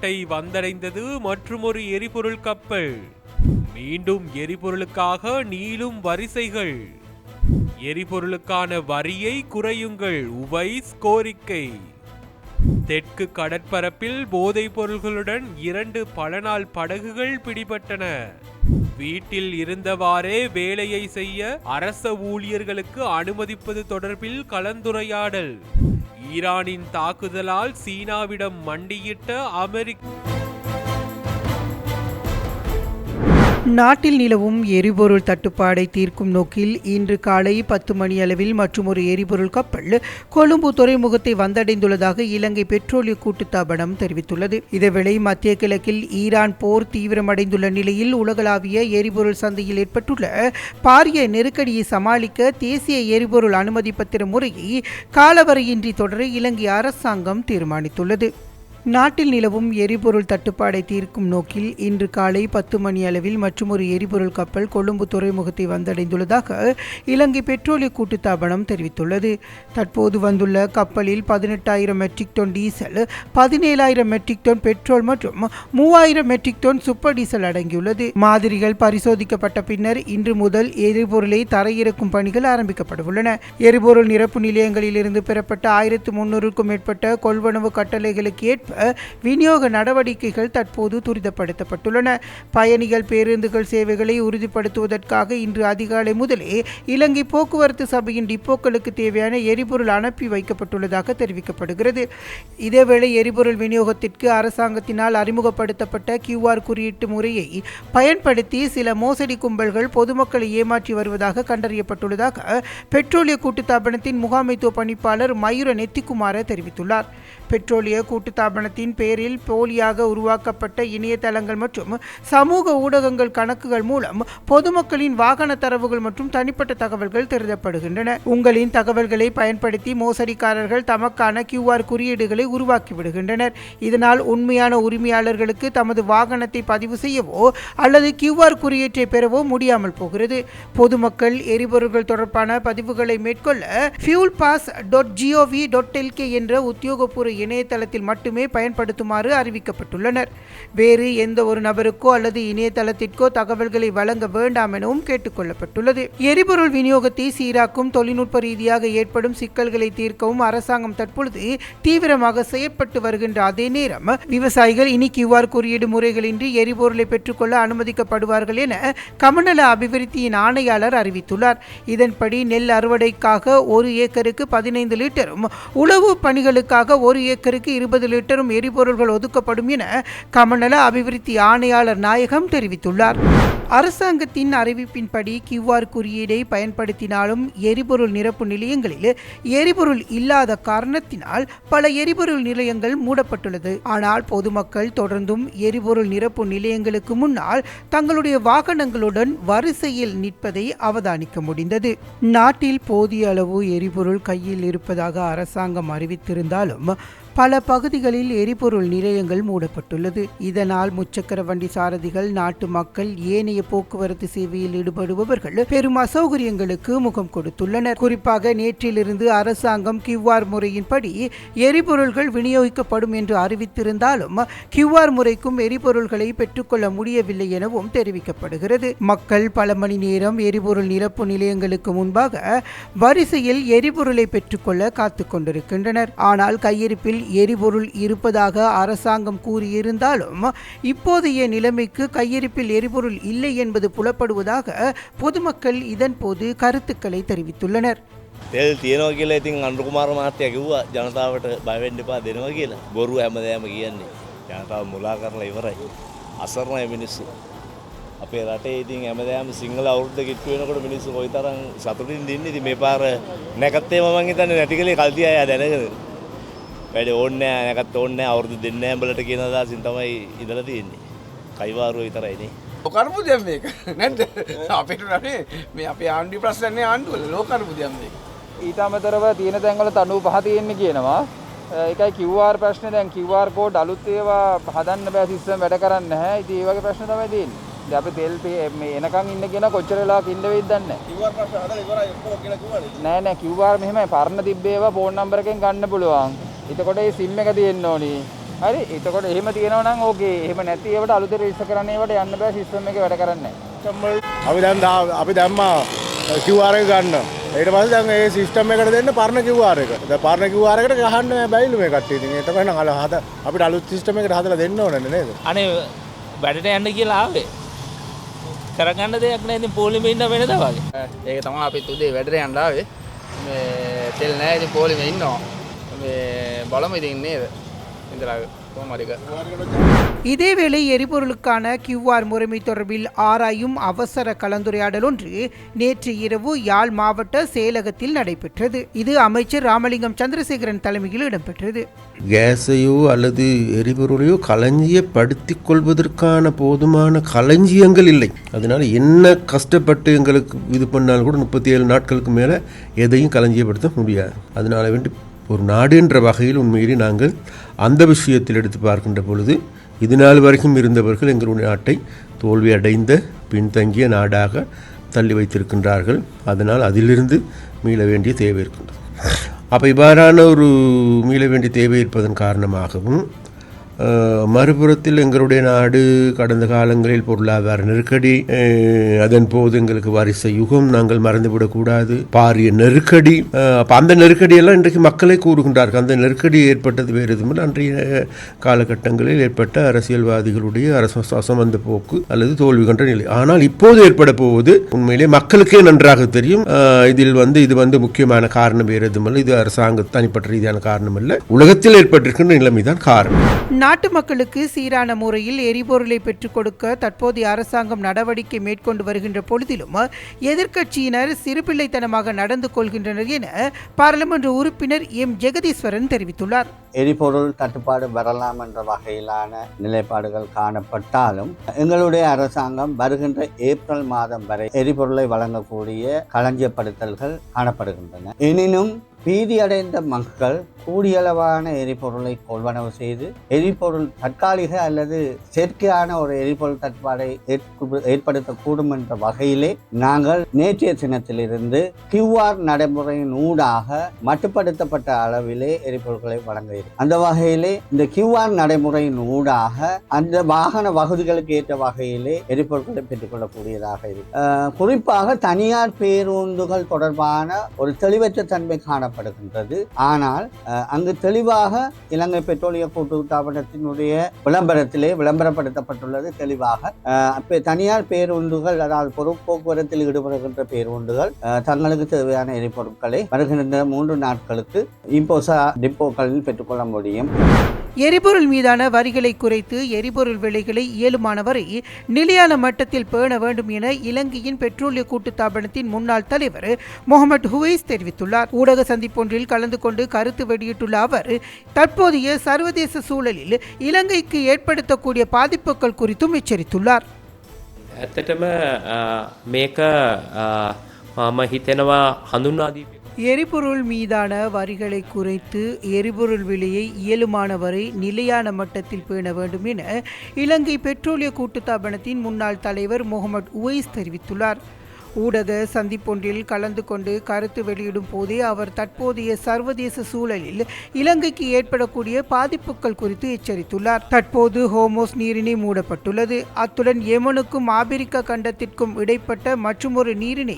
நாட்டை வந்தடைந்தது மற்றுமொரு எரிபொருள் கப்பல். மீண்டும் எரிபொருளுக்காக நீளும் வரிசைகள். எரிபொருளுக்கான வரியை குறையுங்கள் உவைஸ் கோரிக்கை. தெற்கு கடற்பரப்பில் போதைப் பொருள்களுடன் 2 பல படகுகள் பிடிபட்டன. வீட்டில் இருந்தவாறே வேலையை செய்ய அரச ஊழியர்களுக்கு அனுமதிப்பது தொடர்பில் கலந்துரையாடல். ஈரானின் தாக்குதலால் சீனாவிடம் மண்டியிட்ட அமெரிக்கா. நாட்டில் நிலவும் எரிபொருள் தட்டுப்பாடை தீர்க்கும் நோக்கில் இன்று காலை 10 மணியளவில் மற்றுமொரு எரிபொருள் கப்பல் கொழும்பு துறைமுகத்தை வந்தடைந்துள்ளதாக இலங்கை பெட்ரோலிய கூட்டுத்தாபனம் தெரிவித்துள்ளது. இதேவேளை மத்திய கிழக்கில் ஈரான் போர் தீவிரமடைந்துள்ள நிலையில் உலகளாவிய எரிபொருள் சந்தையில் ஏற்பட்டுள்ள பாரிய நெருக்கடியை சமாளிக்க தேசிய எரிபொருள் அனுமதி பத்திர முறையை காலவரையின்றி தொடர இலங்கை அரசாங்கம் தீர்மானித்துள்ளது. நாட்டில் நிலவும் எரிபொருள் தட்டுப்பாடை தீர்க்கும் நோக்கில் இன்று காலை 10 மணியளவில் மற்றுமொரு எரிபொருள் கப்பல் கொழும்பு துறைமுகத்தை வந்தடைந்துள்ளதாக இலங்கை பெட்ரோலிய கூட்டுத்தாபனம் தெரிவித்துள்ளது. தற்போது வந்துள்ள கப்பலில் 18,000 metric ton diesel, 17,000 metric ton petrol மற்றும் 3,000 மெட்ரிக் டன் சூப்பர் டீசல் அடங்கியுள்ளது. மாதிரிகள் பரிசோதிக்கப்பட்ட பின்னர் இன்று முதல் எரிபொருளை தரையிறக்கும் பணிகள் ஆரம்பிக்கப்படவுள்ளன. எரிபொருள் நிரப்பு நிலையங்களிலிருந்து பெறப்பட்ட 1,300க்கும் மேற்பட்ட கொள்வனவு கட்டளைகளுக்கு ஏற்ப விநியோக நடவடிக்கைகள் தற்போது துரிதப்படுத்தப்பட்டுள்ளன. பயணிகள் பேருந்துகள் சேவைகளை உறுதிப்படுத்துவதற்காக இன்று அதிகாலை முதலே இலங்கை போக்குவரத்து சபையின் டிப்போக்களுக்கு தேவையான எரிபொருள் அனுப்பி வைக்கப்பட்டுள்ளதாக தெரிவிக்கப்படுகிறது. இதேவேளை எரிபொருள் விநியோகத்திற்கு அரசாங்கத்தினால் அறிமுகப்படுத்தப்பட்ட QR குறியீட்டு முறையை பயன்படுத்தி சில மோசடி கும்பல்கள் பொதுமக்களை ஏமாற்றி வருவதாக கண்டறியப்பட்டுள்ளதாக பெட்ரோலிய கூட்டுத்தாபனத்தின் முகாமைத்துவ பணிப்பாளர் மயூர நெத்திக்குமார தெரிவித்துள்ளார். பெட்ரோலிய கூட்டுத்தாபனத்தின் பெயரில் போலியாக உருவாக்கப்பட்ட இணையதளங்கள் மற்றும் சமூக ஊடகங்கள் கணக்குகள் மூலம் பொதுமக்களின் வாகன தரவுகள் மற்றும் தனிப்பட்ட தகவல்கள் திருடப்படுகின்றன. உங்களின் தகவல்களை பயன்படுத்தி மோசடிக்காரர்கள் தமக்கான QR குறியீடுகளை உருவாக்கி விடுகின்றனர். இதனால் உண்மையான உரிமையாளர்களுக்கு தமது வாகனத்தை பதிவு செய்யவோ அல்லது QR குறியீட்டை பெறவோ முடியாமல் போகிறது. பொதுமக்கள் எரிபொருள்கள் தொடர்பான பதிவுகளை மேற்கொள்ள fuelpass.gov.lk என்ற உத்தியோகபூர்வ இணையதளத்தில் மட்டுமே பயன்படுத்துமாறு அறிவிக்கப்பட்டுள்ளனர். வேறு எந்த ஒரு நபருக்கோ அல்லது இணையதளத்திற்கோ தகவல்களை வழங்க வேண்டாம் எனவும் கேட்டுக்கொள்ளப்பட்டுள்ளது. எரிபொருள் விநியோகத்தை சீராக்கும் தொழில்நுட்ப ரீதியாக ஏற்படும் சிக்கல்களை தீர்க்கவும் அரசாங்கம் தற்பொழுது தீவிரமாக செயற்பட்டு வருகின்ற அதே நேரம் விவசாயிகள் இனி QR குறியீடு முறைகளின்றி எரிபொருளை பெற்றுக்கொள்ள அனுமதிக்கப்படுவார்கள் என கமநல அபிவிருத்தியின் ஆணையாளர் அறிவித்துள்ளார். இதன்படி நெல் அறுவடைக்காக 1 ஏக்கருக்கு 15 லிட்டரும், உழவு பணிகளுக்காக 1 ஏக்கருக்கு 20 லிட்டரும் எரிபொருள்கள் ஒதுக்கப்படும் என கமநல அபிவிருத்தி ஆணையாளர் நாயகம் தெரிவித்துள்ளார். அரசாங்கத்தின் அறிவிப்பின்படி QR குறியீடை பயன்படுத்தினாலும் எரிபொருள் நிரப்பு நிலையங்களில் எரிபொருள் இல்லாத காரணத்தினால் பல எரிபொருள் நிலையங்கள் மூடப்பட்டுள்ளது. ஆனால் பொதுமக்கள் தொடர்ந்தும் எரிபொருள் நிரப்பு நிலையங்களுக்கு முன்னால் தங்களுடைய வாகனங்களுடன் வரிசையில் நிற்பதை அவதானிக்க முடிந்தது. நாட்டில் போதிய அளவு எரிபொருள் கையில் இருப்பதாக அரசாங்கம் அறிவித்திருந்தாலும் பல பகுதிகளில் எரிபொருள் நிலையங்கள் மூடப்பட்டுள்ளது. இதனால் முச்சக்கர வண்டி சாரதிகள், நாட்டு மக்கள், ஏனைய போக்குவரத்து சேவையில் ஈடுபடுபவர்கள் பெரும் அசௌகரியங்களுக்கு முகம் கொடுத்துள்ளனர். குறிப்பாக நேற்றிலிருந்து அரசாங்கம் QR முறையின்படி எரிபொருள்கள் விநியோகிக்கப்படும் என்று அறிவித்திருந்தாலும் QR முறைக்கும் எரிபொருள்களை பெற்றுக்கொள்ள முடியவில்லை எனவும் தெரிவிக்கப்படுகிறது. மக்கள் பல மணி நேரம் எரிபொருள் நிரப்பு நிலையங்களுக்கு முன்பாக வரிசையில் எரிபொருளை பெற்றுக்கொள்ள காத்துக் கொண்டிருக்கின்றனர். ஆனால் கையிருப்பில் எரிபொருள் இருப்பதாக அரசாங்கம் கூறியிருந்தாலும் இப்போதைய நிலைமைக்கு கையிருப்பில் எரிபொருள் இல்லை என்பது புலப்படுவதாக பொதுமக்கள் இதன் போது கருத்துக்களை தெரிவித்துள்ளனர். තෙල් තියනවා කියලා ඉතින් අනුර කුමාර මහත්තයා කිව්වා ජනතාවට බය වෙන්න එපා දෙනවා කියලා. බොරු හැමදේම කියන්නේ. ජනතාව මුලා කරලා ඉවරයි. අසරණයි මිනිස්සු. අපේ රටේ ඉතින් හැමදේම සිංහල අවුරුද්ද කිට්ටු වෙනකොට මිනිස්සු කොයිතරම් සතුටින් ඉන්නේ. ඉතින් මේ පාර නැකත්තේම මං හිතන්නේ නැති කලේ කල්තිය අය දැනගෙන. වැඩ ඕනේ නැහැ නැකත් ඕනේ නැහැ අවුරුදු දෙන්නේ නැහැ උඹලට කියන දාසින් තමයි ඉඳලා තියෙන්නේ. කයිවාරුව විතරයි නේ. ලෝකාර්බුදයක් මේක නැද්ද? අපිට රටේ මේ අපේ ආණ්ඩුවේ ප්‍රශ්න නැහැ ආණ්ඩුවල ලෝකාර්බුදයක් මේක. ඊට අමතරව තියෙන තැන්වල 95 තියෙන්නේ කියනවා. ඒකයි QR ප්‍රශ්නේ දැන් QR කෝඩ් අලුත් ඒවා හදන්න බෑ සිස්ටම් වැඩ කරන්නේ නැහැ. ඉතින් ඒ වගේ ප්‍රශ්න තමයි තියෙන්නේ. දැන් අපි තෙල් මේ එනකන් ඉන්න කෙනා කොච්චර වෙලාවක් ඉන්න වෙයිද දන්නේ නැහැ. QR ප්‍රශ්න හදලා ඉවරයි ඔක්කොම කියලා කිව්වනේ. නෑ QR මෙහෙමයි පරණ තිබ්බ ඒවා ෆෝන් නම්බර් එකෙන් ගන්න පුළුවන්. එතකොට මේ SIM එක තියෙන්න ඕනි. හරි එතකොට එහෙම තියෙනවා නම් ඕකේ එහෙම නැති ඒවට අලුතෙන් රෙජිස්ටර් කරන්න ඒවට යන්න බෑ සිස්ටම් එකේ වැඩ කරන්නේ නැහැ. අපි දැම්මා QR එක ගන්න. ඊට පස්සේ දැන් ඒ සිස්ටම් එකට දෙන්න පරණ QR එක. දැන් පරණ QR එකට ගහන්න බැයිලු මේ කට්ටිය. ඉතින් ඒක තමයි නම් අපිට අලුත් සිස්ටම් එකකට හදලා දෙන්න ඕනනේ නේද? අනේ වැඩට යන්න කියලා ආවේ. කරගන්න දෙයක් නැහැ ඉතින් පොලිමේ ඉන්න වෙනදා වගේ. ඒක තමයි අපිත් උදේ වැඩට යන්න ආවේ. මේ තෙල් නැහැ ඉතින් පොලිමේ ඉන්නවා. මේ බලමු ඉතින් නේද? ඉඳලා කොහොම හරි இதேவேளை எரிபொருளுக்கான QR முறைமை தொடர்பில் ஆராயும் அவசர கலந்துரையாடல் ஒன்று நேற்று இரவு யாழ் மாவட்ட செயலகத்தில் நடைபெற்றது. இது அமைச்சர் ராமலிங்கம் சந்திரசேகரன் தலைமையில் இடம்பெற்றது. கேஸையோ அல்லது எரிபொருளையோ களஞ்சியப்படுத்திக் கொள்வதற்கான போதுமான களஞ்சியங்கள் இல்லை. அதனால் என்ன கஷ்டப்பட்டு எங்களுக்கு இது பண்ணாலும் கூட 37 நாட்களுக்கு மேலே எதையும் களஞ்சியப்படுத்த முடியாது. அதனால் வேண்டி ஒரு நாடு என்ற வகையில் உண்மையிலே நாங்கள் அந்த விஷயத்தில் எடுத்து பார்க்கின்ற பொழுது இது நாள் வரைக்கும் இருந்தவர்கள் எங்களுடைய நாட்டை தோல்வி அடைந்த பின்தங்கிய நாடாக தள்ளி வைத்திருக்கின்றார்கள். அதனால் அதிலிருந்து மீள வேண்டிய தேவை இருக்கின்றது. அப்போ இவ்வாறான ஒரு மீள வேண்டிய தேவை இருப்பதன் காரணமாகவும் மறுபுறத்தில் எங்களுடைய நாடு கடந்த காலங்களில் பொருளாதார நெருக்கடி, அதன் போது எங்களுக்கு வரிசை யுகம் நாங்கள் மறந்துவிடக்கூடாது, பாரிய நெருக்கடி. அப்போ அந்த நெருக்கடியெல்லாம் இன்றைக்கு மக்களே கூறுகின்றார்கள். அந்த நெருக்கடி ஏற்பட்டது வேறு எதுவும் அன்றைய காலகட்டங்களில் ஏற்பட்ட அரசியல்வாதிகளுடைய அசமந்த போக்கு அல்லது தோல்வி கண்ட நிலை. ஆனால் இப்போது ஏற்பட போவது உண்மையிலே மக்களுக்கே நன்றாக தெரியும். இதில் இது முக்கியமான காரணம் வேறு எதுவும், இது அரசாங்க தனிப்பட்ட ரீதியான காரணம் அல்ல, உலகத்தில் ஏற்பட்டிருக்கின்ற நிலைமைதான் காரணம். நாட்டு மக்களுக்கு சீரான முறையில் எரிபொருளை பெற்றுக் கொடுக்க தற்போதைய அரசாங்கம் நடவடிக்கை மேற்கொண்டு வருகின்ற பொழுதிலும் எதிர்க்கட்சியினர் சிறுபிள்ளைத்தனமாக நடந்து கொள்கின்றனர் என பாராளுமன்ற உறுப்பினர் எம் ஜெகதீஸ்வரன் தெரிவித்துள்ளார். எரிபொருள் தட்டுப்பாடு வரலாம் என்ற வகையிலான நிலைப்பாடுகள் காணப்பட்டாலும் எங்களுடைய அரசாங்கம் வருகின்ற ஏப்ரல் மாதம் வரை எரிபொருளை வழங்கக்கூடிய களஞ்சியப்படுத்தல்கள் காணப்படுகின்றன. எனினும் பீதியடைந்த மக்கள் கூடியளவான எரிபொருளை கொள்வனவு செய்து எரிபொருள் தற்காலிக அல்லது செயற்கையான ஒரு எரிபொருள் தட்டுப்பாடை ஏற்படுத்தக்கூடும் என்ற வகையிலே நாங்கள் நேற்றைய தினத்திலிருந்து QR நடைமுறையின் ஊடாக மட்டுப்படுத்தப்பட்ட அளவிலே எரிபொருட்களை வழங்க இருக்கும். அந்த வகையிலே இந்த QR நடைமுறையின் ஊடாக அந்த வாகன வகுதிகளுக்கு ஏற்ற வகையிலே எரிபொருட்களை பெற்றுக்கொள்ளக்கூடியதாக இருக்கும். குறிப்பாக தனியார் பேருந்துகள் தொடர்பான ஒரு தெளிவற்ற தன்மை காணப்படுகின்றது. ஆனால் அங்கு தெளிவாக இலங்கை பெட்ரோலிய கூட்டுத்தாபனத்தினுடைய விளம்பரத்திலே விளம்பரப்படுத்தப்பட்டுள்ளது. தெளிவாக தனியார் பேருந்துகள், அதாவது போக்குவரத்தில் ஈடுபடுகின்ற பேருந்துகள் தங்களுக்கு தேவையான எரிபொருட்களை வருகின்ற 3 நாட்களுக்கு இம்போசா டிப்போக்களில் பெற்றுக்கொள்ள முடியும். எரிபொருள் மீதான வரிகளை குறைத்து எரிபொருள் விலைகளை இயலுமான வரை நிலையான மட்டத்தில் பேண வேண்டும் என இலங்கையின் பெட்ரோலிய கூட்டுத்தாபனத்தின் முன்னாள் தலைவர் முகமது ஹுவைஸ் தெரிவித்துள்ளார். ஊடக சந்திப்பொன்றில் கலந்து கொண்டு கருத்து வெளியிட்டுள்ள அவர் தற்போதைய சர்வதேச சூழலில் இலங்கைக்கு ஏற்படுத்தக்கூடிய பாதிப்புகள் குறித்தும் எச்சரித்துள்ளார். ඇත්තටම මේක මම හිතෙනවා හඳුන්වාදී எரிபொருள் மீதான வரிகளை குறைத்து எரிபொருள் விலையை இயலுமான வரை நிலையான மட்டத்தில் பேண வேண்டும் என இலங்கை பெட்ரோலிய கூட்டுத்தாபனத்தின் முன்னாள் தலைவர் முகமது உவைஸ் தெரிவித்துள்ளார். ஊடக சந்திப்பொன்றில் கலந்து கொண்டு கருத்து வெளியிடும் போதே அவர் தற்போதைய சர்வதேச சூழலில் இலங்கைக்கு ஏற்படக்கூடிய பாதிப்புகள் குறித்து எச்சரித்துள்ளார். தற்போது ஹோமோஸ் நீரிணை மூடப்பட்டுள்ளது. அத்துடன் யெமனுக்கும் ஆபிரிக்க கண்டத்திற்கும் இடைப்பட்ட மற்றுமொரு நீரிணை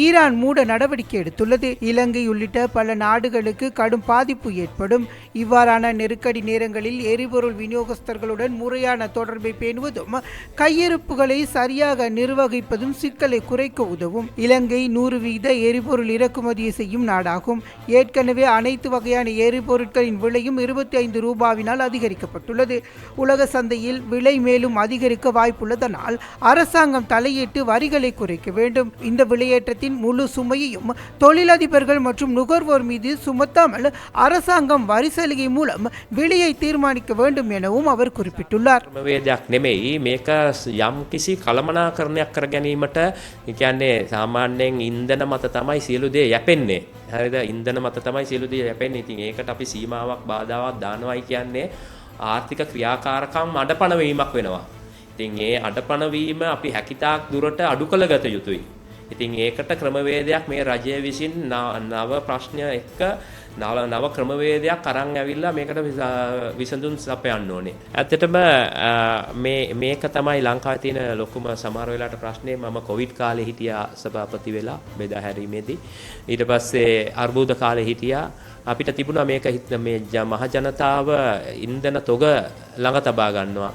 ஈரான் மூட நடவடிக்கை எடுத்துள்ளது. இலங்கை உள்ளிட்ட பல நாடுகளுக்கு கடும் பாதிப்பு ஏற்படும். இவ்வாறான நெருக்கடி நேரங்களில் எரிபொருள் விநியோகஸ்தர்களுடன் முறையான தொடர்பை பேணுவதும் கையிருப்புகளை சரியாக நிர்வகிப்பதும் சிக்கலை குறைக்க உதவும். இலங்கை 100% எரிபொருள் இறக்குமதியை செய்யும் நாடாகும். ஏற்கனவே அனைத்து வகையான எரிபொருட்களின் விலையும் 25 ரூபாவினால் அதிகரிக்கப்பட்டுள்ளது. உலக சந்தையில் விலை மேலும் அதிகரிக்க வாய்ப்புள்ளதனால் அரசாங்கம் தலையிட்டு வரிகளை குறைக்க வேண்டும். இந்த விலையேற்றத்தின் முழு சுமையையும் தொழிலதிபர்கள் மற்றும் நுகர்வோர் மீது சுமத்தாமல் அரசாங்கம் வரி சலுகை மூலம் விலையை தீர்மானிக்க வேண்டும் எனவும் அவர் குறிப்பிட்டுள்ளார். සාමාන්‍යයෙන් ඉන්ධන මත තමයි සියලු දේ යැපෙන්නේ. හරිද? ඉන්ධන මත තමයි සියලු දේ යැපෙන්නේ. ඉතින් ඒකට අපි සීමාවක් බාධාවක් දානවායි කියන්නේ ආර්ථික ක්‍රියාකාරකම් අඩපණ වීමක් වෙනවා. ඉතින් ඒ අඩපණ වීම අපි හැකිතාක් දුරට අඩු කළ ගත යුතුයි. ඉතින් ඒකට ක්‍රමවේදයක් මේ රජය විසින් නව ප්‍රශ්න එක්ක නව ක්‍රමවේදයක් අරන් ඇවිල්ලා මේකට විසඳුම් සපයන්න ඕනේ. ඇත්තටම මේක තමයි ලංකාවේ තියෙන ලොකුම සමහර වෙලාවට ප්‍රශ්නේ. මම කොවිඩ් කාලේ හිටියා සභාපති වෙලා බෙදා හැරීමේදී. ඊට පස්සේ අර්බුද කාලේ හිටියා. අපිට තිබුණා මේක මේ මහ ජනතාව ඉන්ධන තොග ළඟ තබා ගන්නවා.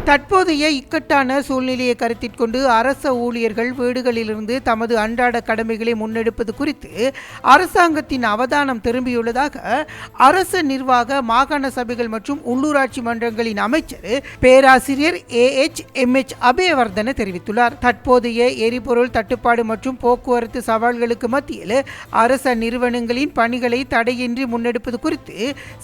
தற்போதைய இக்கட்டான சூழ்நிலையை கருத்தில் கொண்டு அரச ஊழியர்கள் வீடுகளிலிருந்து தமது அன்றாட கடமைகளை முன்னெடுப்பது குறித்து அரசாங்கத்தின் அவதானம் திரும்பியுள்ளதாக அரச நிர்வாக மாகாண சபைகள் மற்றும் உள்ளூராட்சி மன்றங்களின் அமைச்சர் பேராசிரியர் AHMH அபேவர்தன தெரிவித்துள்ளார். தற்போதைய எரிபொருள் தட்டுப்பாடு மற்றும் போக்குவரத்து சவால்களுக்கு மத்தியில் அரச நிறுவனங்களின் பணிகளை தடையின்றி முன்னெடுப்பது குறித்து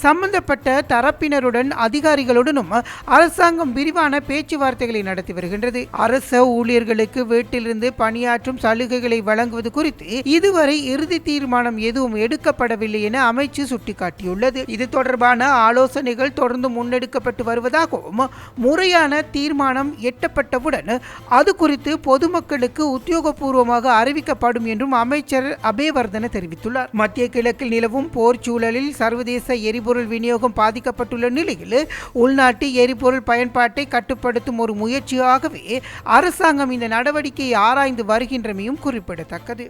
சம்பந்தப்பட்ட தரப்பினருடன் அதிகாரிகளுடனும் அரசாங்கம் விரிவான பேச்சுவார்த்தைகளை நடத்தி வருகின்றது. அரச ஊழியர்களுக்கு வீட்டிலிருந்து பணியாற்றும் சலுகைகளை வழங்குவது குறித்து இதுவரை இறுதி தீர்மானம் எதுவும் எடுக்கப்படவில்லை என அமைச்சு சுட்டிக்காட்டியுள்ளது. இது தொடர்பான ஆலோசனைகள் தொடர்ந்து முன்னெடுக்கப்பட்டு வருவதாகவும் முறையான தீர்மானம் எட்டப்பட்டவுடன் அது குறித்து பொதுமக்களுக்கு உத்தியோகபூர்வமாக அறிவிக்கப்படும் என்றும் அமைச்சர் அபேவர்தன தெரிவித்துள்ளார். மத்திய கிழக்கில் நிலவும் போர் சூழலில் சர்வதேச எரிபொருள் விநியோகம் பாதிக்கப்பட்டுள்ள நிலையில் உள்நாட்டு எரிபொருள் பயன்பாட்டை கட்டுப்படுத்தும் ஒரு முயற்சியாகவே அரசாங்கம் இந்த நடவடிக்கையை ஆராய்ந்து வருகின்றமையும் குறிப்பிடத்தக்கது.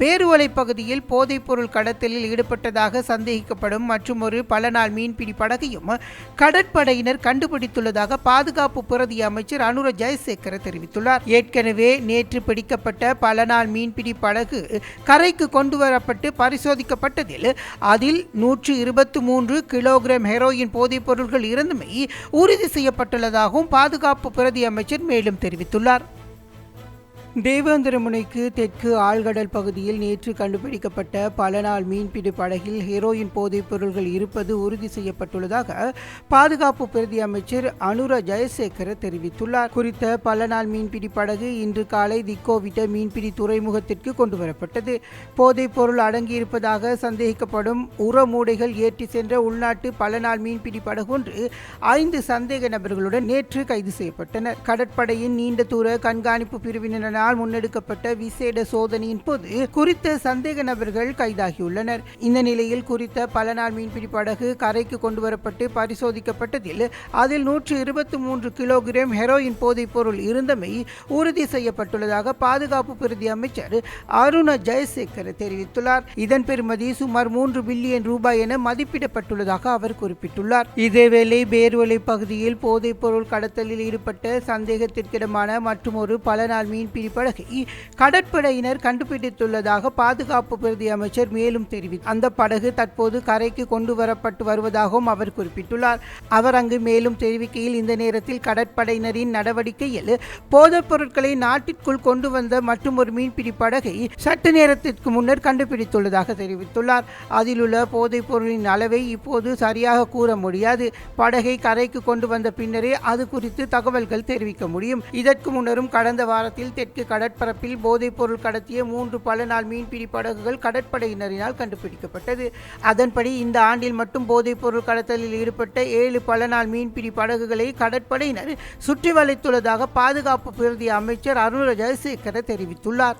பேருவளை பகுதியில் போதைப்பொருள் கடத்தலில் ஈடுபட்டதாக சந்தேகிக்கப்படும் மற்றும் ஒரு பல நாள் மீன்பிடி படகையும் கடற்படையினர் கண்டுபிடித்துள்ளதாக பாதுகாப்பு பிரதி அமைச்சர் அனுர ஜெயசேகர தெரிவித்துள்ளார். ஏற்கனவே நேற்று பிடிக்கப்பட்ட பல நாள் மீன்பிடி படகு கரைக்கு கொண்டுவரப்பட்டு பரிசோதிக்கப்பட்டதில் அதில் 123 கிலோகிராம் ஹெரோயின் போதைப் பொருட்கள் இருந்தமை உறுதி செய்யப்பட்டுள்ளதாகவும் பாதுகாப்பு பிரதி அமைச்சர் மேலும் தெரிவித்துள்ளார். தேவேந்திரமுனைக்கு தெற்கு ஆழ்கடல் பகுதியில் நேற்று கண்டுபிடிக்கப்பட்ட பல நாள் மீன்பிடி படகில் ஹெரோயின் போதைப் பொருட்கள் இருப்பது உறுதி செய்யப்பட்டுள்ளதாக பாதுகாப்பு பிரதி அமைச்சர் அனுர ஜெயசேகர தெரிவித்துள்ளார். குறித்த பல நாள் மீன்பிடி படகு இன்று காலை திக்கோவிட்ட மீன்பிடி துறைமுகத்திற்கு கொண்டுவரப்பட்டது. போதைப் பொருள் அடங்கியிருப்பதாக சந்தேகிக்கப்படும் உரமூடைகள் ஏற்றி சென்ற உள்நாட்டு பல நாள் மீன்பிடி படகு ஒன்று 5 சந்தேக நபர்களுடன் நேற்று கைது செய்யப்பட்டனர். கடற்படையின் நீண்ட தூர கண்காணிப்பு பிரிவினரால் முன்னெடுக்கப்பட்ட விசேட சோதனையின் போது குறித்த சந்தேக நபர்கள் கைதாகியுள்ளனர். இந்த நிலையில் குறித்த பல நாள் மீன்பிடி படகு கரைக்கு கொண்டுவரப்பட்டு பரிசோதிக்கப்பட்டதில் அதில் 123 கிலோகிராம் ஹெரோயின் போதைப் பொருள் இருந்தமை உறுதி செய்யப்பட்டுள்ளதாக பாதுகாப்பு பிரதி அமைச்சர் அருண ஜெயசேகர் தெரிவித்துள்ளார். இதன் பெறுமதி சுமார் 3 பில்லியன் ரூபாய் என மதிப்பிடப்பட்டுள்ளதாக அவர் குறிப்பிட்டுள்ளார். இதேவேளை பேர்வளை பகுதியில் போதைப் பொருள் கடத்தலில் ஈடுபட்ட சந்தேகத்திற்கிடமான மற்றும் ஒரு பல நாள் மீன்பிடி படகை கடற்படையினர் கண்டுபிடித்துள்ளதாக பாதுகாப்பு பிரதி அமைச்சர் மேலும் தெரிவித்தார். அந்த படகு தற்போது கரைக்கு கொண்டு வரப்பட்டு வருவதாகவும் அவர் குறிப்பிட்டுள்ளார். அவர் அங்கு மேலும் தெரிவிக்கையில் இந்த நேரத்தில் கடற்படையினரின் நடவடிக்கையில் போதைப் பொருட்களை நாட்டிற்குள் கொண்டு வந்த மற்றும் ஒரு மீன்பிடி படகை சற்று நேரத்திற்கு முன்னர் கண்டுபிடித்துள்ளதாக தெரிவித்துள்ளார். அதில் உள்ள போதைப் பொருளின் அளவை இப்போது சரியாக கூற முடியாது. படகை கரைக்கு கொண்டு வந்த பின்னரே அது குறித்து தகவல்கள் தெரிவிக்க முடியும். இதற்கு முன்னரும் கடந்த வாரத்தில் தெற்கு கடற்பரப்பில் போதைப் பொருள் கடத்திய 3 பல நாள் மீன்பிடி படகுகள் கடற்படையினரினால் கண்டுபிடிக்கப்பட்டது. அதன்படி இந்த ஆண்டில் மட்டும் போதைப் பொருள் கடத்தலில் ஈடுபட்ட 7 பல நாள் மீன்பிடி படகுகளை கடற்படையினர் சுற்றி வளைத்துள்ளதாக பாதுகாப்பு பிரதி அமைச்சர் அருண ஜெயசேகர தெரிவித்துள்ளார்.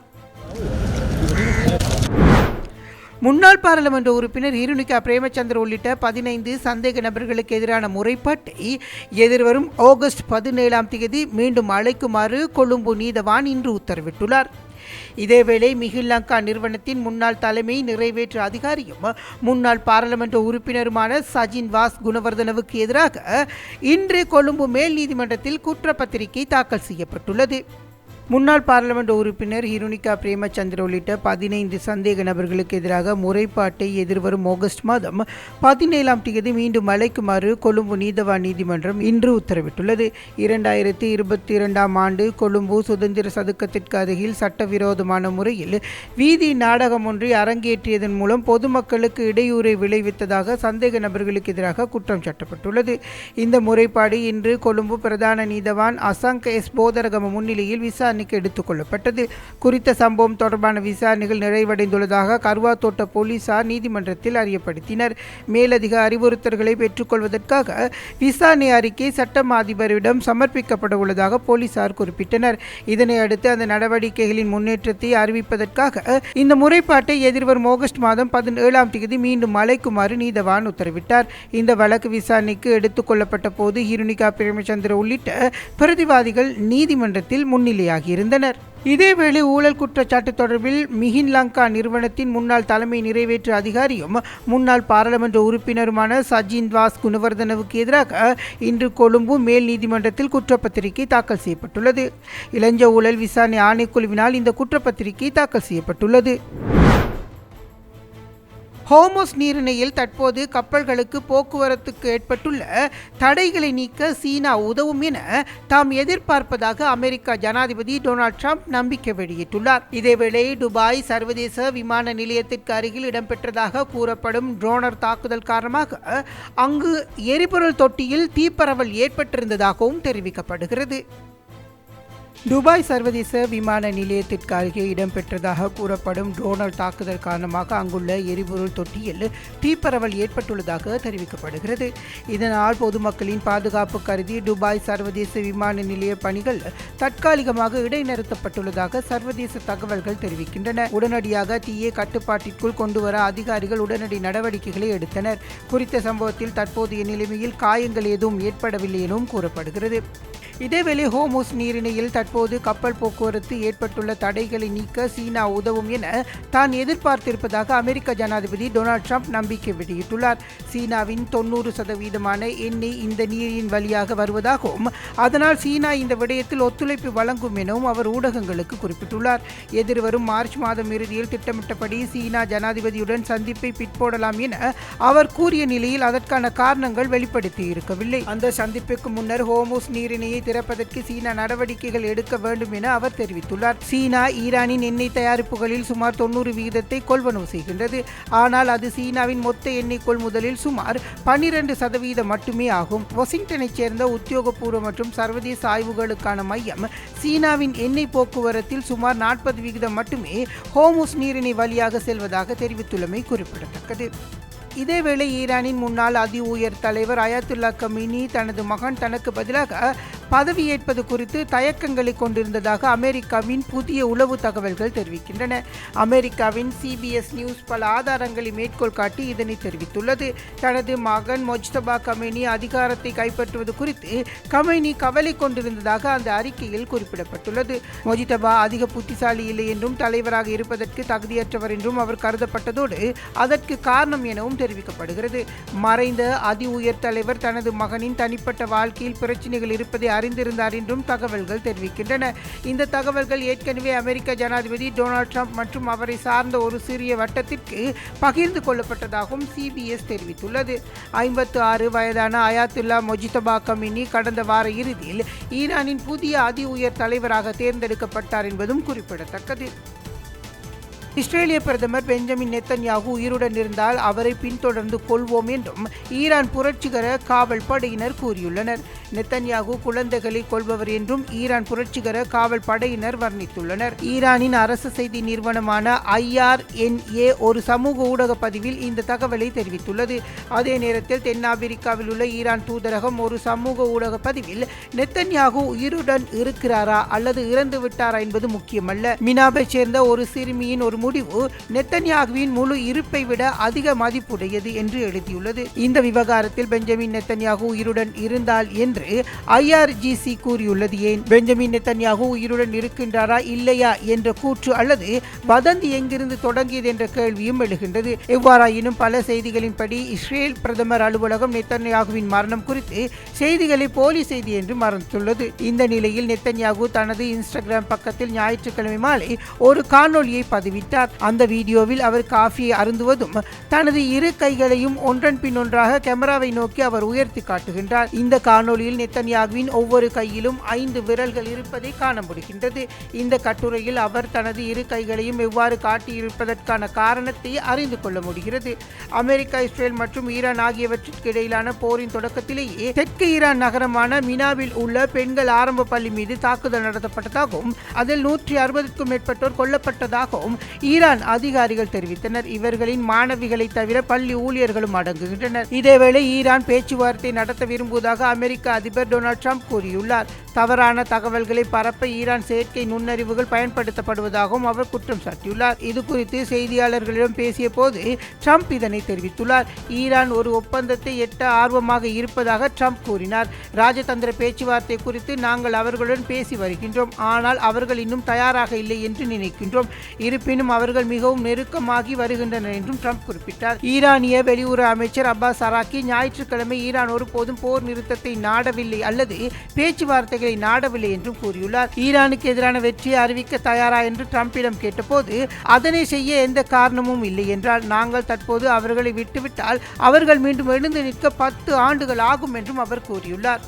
முன்னாள் பாராளுமன்ற உறுப்பினர் ஹிருணிகா பிரேமச்சந்திர உள்ளிட்ட 15 சந்தேக நபர்களுக்கு எதிரான முறைப்பாட்டை எதிர்வரும் ஆகஸ்ட் 17ஆம் தேதி மீண்டும் அழைக்குமாறு கொழும்பு நீதவான் இன்று உத்தரவிட்டுள்ளார். இதேவேளை மிகில் லங்கா நிறுவனத்தின் முன்னாள் தலைமை நிறைவேற்று அதிகாரியும் முன்னாள் பாராளுமன்ற உறுப்பினருமான சஜின் வாஸ் குணவர்தனவுக்கு எதிராக இன்று கொழும்பு மேல் நீதிமன்றத்தில் குற்றப்பத்திரிகை தாக்கல் செய்யப்பட்டுள்ளது. முன்னாள் பாராளுமன்ற உறுப்பினர் ஹிருணிகா பிரேமச்சந்திர உள்ளிட்ட 15 சந்தேக நபர்களுக்கு எதிராக முறைப்பாட்டை எதிர்வரும் ஆகஸ்ட் மாதம் 17ஆம் தேதி மீண்டும் அழைக்குமாறு கொழும்பு நீதவான் நீதிமன்றம் இன்று உத்தரவிட்டுள்ளது. 2022ஆம் ஆண்டு கொழும்பு சுதந்திர சதுக்கத்திற்கு அருகில் சட்டவிரோதமான முறையில் வீதி நாடகம் ஒன்றை அரங்கேற்றியதன் மூலம் பொதுமக்களுக்கு இடையூறை விளைவித்ததாக சந்தேக நபர்களுக்கு எதிராக குற்றம் சாட்டப்பட்டுள்ளது. இந்த முறைப்பாடு இன்று கொழும்பு பிரதான நீதவான் அசங்க எஸ் போதரகம முன்னிலையில் விசாரணை விசாரணைக்கு எடுத்துக் கொள்ளப்பட்டது. குறித்த சம்பவம் தொடர்பான விசாரணைகள் நிறைவடைந்துள்ளதாக கருவாத்தோட்ட போலீசார் நீதிமன்றத்தில் அறியப்படுத்தினர். மேலதிக அறிவுறுத்தல்களை பெற்றுக்கொள்வதற்காக விசாரணை அறிக்கை சட்ட அதிபரிடம் சமர்ப்பிக்கப்பட உள்ளதாக போலீசார் குறிப்பிட்டனர். இதனை அடுத்து அந்த நடவடிக்கைகளின் முன்னேற்றத்தை அறிவிப்பதற்காக இந்த முறைப்பாட்டை எதிர்வரும் ஆகஸ்ட் மாதம் 17ஆம் தேதி மீண்டும் அழைக்குமாறு நீதவான் உத்தரவிட்டார். இந்த வழக்கு விசாரணைக்கு எடுத்துக் கொள்ளப்பட்ட போது ஹிருணிகா பிரேமச்சந்திர உள்ளிட்ட பிரதிவாதிகள் நீதிமன்றத்தில் முன்னிலையாகியிருந்தனர். இதேவேளை ஊழல் குற்றச்சாட்டு தொடர்பில் மிஹின் லங்கா நிறுவனத்தின் முன்னாள் தலைமை நிறைவேற்று அதிகாரியும் முன்னாள் பாராளுமன்ற உறுப்பினருமான சஜின் வாஸ் குணவர்தனவுக்கு எதிராக இன்று கொழும்பு மேல் நீதிமன்றத்தில் குற்றப்பத்திரிகை தாக்கல் செய்யப்பட்டுள்ளது. இளஞ்ச ஊழல் விசாரணை ஆணைக்குழுவினால் இந்த குற்றப்பத்திரிகை தாக்கல் செய்யப்பட்டுள்ளது. ஹோர்முஸ் நீரிணையில் தற்போது கப்பல்களுக்கு போக்குவரத்துக்கு ஏற்பட்டுள்ள தடைகளை நீக்க சீனா உதவும் என தாம் எதிர்பார்ப்பதாக அமெரிக்க ஜனாதிபதி டொனால்ட் ட்ரம்ப் நம்பிக்கை வெளியிட்டுள்ளார். இதேவேளை துபாய் சர்வதேச விமான நிலையத்திற்கு அருகில் இடம்பெற்றதாக கூறப்படும் ட்ரோனர் தாக்குதல் காரணமாக அங்கு எரிபொருள் தொட்டியில் தீப்பரவல் ஏற்பட்டிருந்ததாகவும் தெரிவிக்கப்படுகிறது. துபாய் சர்வதேச விமான நிலையத்திற்கு அருகே இடம்பெற்றதாக கூறப்படும் ட்ரோனர் தாக்குதல் காரணமாக அங்குள்ள எரிபொருள் தொட்டியில் தீப்பரவல் ஏற்பட்டுள்ளதாக தெரிவிக்கப்படுகிறது. இதனால் பொதுமக்களின் பாதுகாப்பு கருதி துபாய் சர்வதேச விமான நிலைய பணிகள் தற்காலிகமாக இடைநிறுத்தப்பட்டுள்ளதாக சர்வதேச தகவல்கள் தெரிவிக்கின்றன. உடனடியாக தீயை கட்டுப்பாட்டிற்குள் கொண்டுவர அதிகாரிகள் உடனடி நடவடிக்கைகளை எடுத்தனர். குறித்த சம்பவத்தில் தற்போதைய நிலைமையில் காயங்கள் எதுவும் ஏற்படவில்லை எனவும் கூறப்படுகிறது. இதேவேளை ஹோர்முஸ் நீரிணையில் தற்போது கப்பல் போக்குவரத்து ஏற்பட்டுள்ள தடைகளை நீக்க சீனா உதவும் என தான் எதிர்பார்த்திருப்பதாக அமெரிக்க ஜனாதிபதி டொனால்ட் ட்ரம்ப் நம்பிக்கை வெளியிட்டுள்ளார். சீனாவின் 90% எண்ணெய் இந்த நீரின் வழியாக வருவதாகவும் அதனால் சீனா இந்த விடயத்தில் ஒத்துழைப்பு வழங்கும் எனவும் அவர் ஊடகங்களுக்கு குறிப்பிட்டுள்ளார். எதிர்வரும் மார்ச் மாதம் இறுதியில் திட்டமிட்டபடி சீனா ஜனாதிபதியுடன் சந்திப்பை பிற்போடலாம் என அவர் கூறிய நிலையில் அதற்கான காரணங்கள் வெளிப்படுத்தி இருக்கவில்லை. அந்த சந்திப்புக்கு முன்னர் ஹோர்முஸ் நீரிணையை திறப்பதற்கு சீனா நடவடிக்கைகள் எடுக்க வேண்டும் என அவர் தெரிவித்துள்ளார். சீனா ஈரானின் எண்ணெய் தயாரிப்புகளில் சுமார் 90% கொள்வனவு செய்கின்றது. ஆனால் அது சீனாவின் மொத்த எண்ணெய் கொள்முதலில் சுமார் 12% மட்டுமே ஆகும். வாஷிங்டனைச் சேர்ந்த உத்தியோகபூர்வ மற்றும் சர்வதேச ஆய்வுகளுக்கான மையம் சீனாவின் எண்ணெய் போக்குவரத்தில் சுமார் 40% மட்டுமே ஹோர்முஸ் நீரிணை வழியாக செல்வதாக தெரிவித்துள்ளமை குறிப்பிடத்தக்கது. இதேவேளை ஈரானின் முன்னாள் அதி உயர் தலைவர் அயாத்துல்லா கமீனி தனது மகன் தனக்கு பதிலாக பதவியேற்பது குறித்து தயக்கங்களை கொண்டிருந்ததாக அமெரிக்காவின் புதிய உளவு தகவல்கள் தெரிவிக்கின்றன. அமெரிக்காவின் CBS நியூஸ் பல ஆதாரங்களை மேற்கோள் காட்டி இதனை தெரிவித்துள்ளது. தனது மகன் மொஜ்தபா கமேனி அதிகாரத்தை கைப்பற்றுவது குறித்து கமேனி கவலை கொண்டிருந்ததாக அந்த அறிக்கையில் குறிப்பிடப்பட்டுள்ளது. மொஜ்தபா அதிக புத்திசாலி இல்லை என்றும் தலைவராக இருப்பதற்கு தகுதியற்றவர் என்றும் அவர் கருதப்பட்டதோடு அதற்கு காரணம் எனவும் தெரிவிக்கப்படுகிறது. மறைந்த அதி உயர் தலைவர் தனது மகனின் தனிப்பட்ட வாழ்க்கையில் பிரச்சனைகள் இருப்பதை அறிந்திருந்தார் என்றும் தகவல்கள் தெரிவிக்கின்றன. இந்த தகவல்கள் ஏற்கனவே அமெரிக்க ஜனாதிபதி டொனால்ட் ட்ரம்ப் மற்றும் அவரை சார்ந்த ஒரு சிறிய வட்டத்திற்கு பகிர்ந்து கொள்ளப்பட்டதாகவும் CBS தெரிவித்துள்ளது. 56 வயதான அயாத்துல்லா மொஜ்தபா கமீனி கடந்த வார இறுதியில் ஈரானின் புதிய அதி உயர் தலைவராக தேர்ந்தெடுக்கப்பட்டார் என்பதும் குறிப்பிடத்தக்கது. இஸ்ரேலிய பிரதமர் பெஞ்சமின் நெத்தன்யாகு உயிருடன் இருந்தால் அவரை பின்தொடர்ந்து கொள்வோம் என்றும் ஈரான் புரட்சிகர காவல் படையினர் கூறியுள்ளனர். நெத்தன்யாகு குழந்தைகளை கொள்பவர் என்றும் ஈரான் புரட்சிகர காவல் படையினர் வர்ணித்துள்ளனர். ஈரானின் அரசு செய்தி நிறுவனமான IRNA ஒரு சமூக ஊடக பதிவில் இந்த தகவலை தெரிவித்துள்ளது. அதே நேரத்தில் தென்னாப்பிரிக்காவில் உள்ள ஈரான் தூதரகம் ஒரு சமூக ஊடக பதிவில் நெத்தன்யாகு உயிருடன் இருக்கிறாரா அல்லது இறந்து விட்டாரா என்பது முக்கியமல்ல. மினாபை சேர்ந்த ஒரு சிறுமியின் ஒரு முடிவு நெத்தன்யாகுவின் முழு இருப்பை விட அதிக மதிப்புடையது என்று எழுதியுள்ளது. இந்த விவகாரத்தில் பெஞ்சமின் நெத்தன்யாகு உயிருடன் இருந்தால் என்று IRGC கூறியுள்ளது. ஏன் பெஞ்சமின் நெத்தன்யாகு உயிருடன் இருக்கின்றாரா இல்லையா என்ற கூற்று அல்லது வதந்தி எங்கிருந்து தொடங்கியது என்ற கேள்வியும் எழுகின்றது. எவ்வாறாயினும் பல செய்திகளின்படி இஸ்ரேல் பிரதமர் அலுவலகம் நெத்தன்யாகுவின் மரணம் குறித்து செய்திகளை போலி செய்தி என்று மறுத்துள்ளது. இந்த நிலையில் நெத்தன்யாகு தனது இன்ஸ்டாகிராம் பக்கத்தில் ஞாயிற்றுக்கிழமை மாலை ஒரு காணொலியை பதிவிட்டார். வெளியிட்டார். அந்த வீடியோவில் அவர் காஃபியை அருந்துவதும் தனது இரு கைகளையும் ஒன்றன் பின் ஒன்றாக கேமராவை நோக்கி அவர் உயர்த்தி காட்டுகின்றார். இந்த காணொலியில் நெத்தன்யாகுவின் ஒவ்வொரு கையிலும் 5 விரல்கள் இருப்பதை காண முடிகின்றது. இந்த கட்டுரையில் அவர் தனது இரு கைகளையும் எவ்வாறு காட்டியிருப்பதற்கான காரணத்தை அறிந்து கொள்ள முடிகிறது. அமெரிக்கா, இஸ்ரேல் மற்றும் ஈரான் ஆகியவற்றிற்கு இடையிலான போரின் தொடக்கத்திலேயே தெற்கு ஈரான் நகரமான மினாவில் உள்ள பெண்கள் ஆரம்ப பள்ளி மீது தாக்குதல் நடத்தப்பட்டதாகவும் அதில் 160க்கும் மேற்பட்டோர் கொல்லப்பட்டதாகவும் ஈரான் அதிகாரிகள் தெரிவித்தனர். இவர்களின் மாணவிகளை தவிர பள்ளி ஊழியர்களும் அடங்குகின்றனர். இதேவேளை ஈரான் பேச்சுவார்த்தை நடத்த விரும்புவதாக அமெரிக்க அதிபர் டொனால்ட் ட்ரம்ப் கூறியுள்ளார். தவறான தகவல்களை பரப்ப ஈரான் செயற்கை நுண்ணறிவுகள் பயன்படுத்தப்படுவதாகவும் அவர் குற்றம் சாட்டியுள்ளார். இது குறித்து செய்தியாளர்களிடம் பேசிய போது ட்ரம்ப் இதனை தெரிவித்துள்ளார். ஈரான் ஒரு ஒப்பந்தத்தை எட்ட ஆர்வமாக இருப்பதாக ட்ரம்ப் கூறினார். ராஜதந்திர பேச்சுவார்த்தை குறித்து நாங்கள் அவர்களுடன் பேசி வருகின்றோம், ஆனால் அவர்கள் இன்னும் தயாராக இல்லை என்று நினைக்கின்றோம். இருப்பினும் அவர்கள் மிகவும் நெருக்கமாகி வருகின்றனர் என்றும் ட்ரம்ப் குறிப்பிட்டார். ஈரானிய வெளியுறவு அமைச்சர் அப்பாஸ் அராக்கி ஞாயிற்றுக்கிழமை ஈரான் ஒருபோதும் போர் நிறுத்தத்தை நாடவில்லை அல்லது பேச்சுவார்த்தைகளை நாடவில்லை என்றும் கூறியுள்ளார். ஈரானுக்கு எதிரான வெற்றியை அறிவிக்க தயாரா என்று ட்ரம்பிடம் கேட்டபோது அதனை செய்ய எந்த காரணமும் இல்லை என்றால், நாங்கள் தற்போது அவர்களை விட்டுவிட்டால் அவர்கள் மீண்டும் எழுந்து நிற்க 10 ஆண்டுகள் ஆகும் என்றும் அவர் கூறியுள்ளார்.